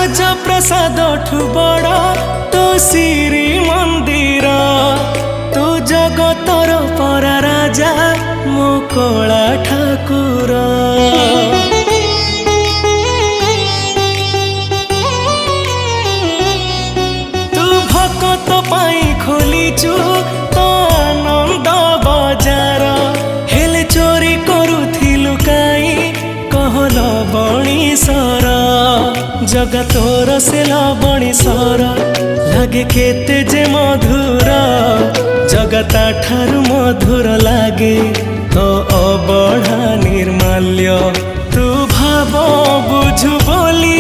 ରାଜପ୍ରସାଦ ଠୁ ବଡ଼ ତୋ ଶ୍ରୀ ମନ୍ଦିର। ତୁ ଜଗତର ପରା ରାଜା ମୋ କଳା ଠାକୁର। ତୁ ଭକତ ପାଇଁ ଖୋଲିଛୁ ତ ଆନନ୍ଦ ବଜାର। ହେଲେ ଚୋରି କରୁଥିଲୁ କାଇଁ କହଲ ବଣିସର। ଜଗତର ସେ ଲବଣିସର ଲାଗେ କେତେ ଯେ ମଧୁର। ଜଗତା ଠାରୁ ମଧୁର ଲାଗେ ତ ଅବଢା ନିର୍ମାଲ୍ୟ। ତୁ ଭାବ ବୁଝୁ ବୋଲି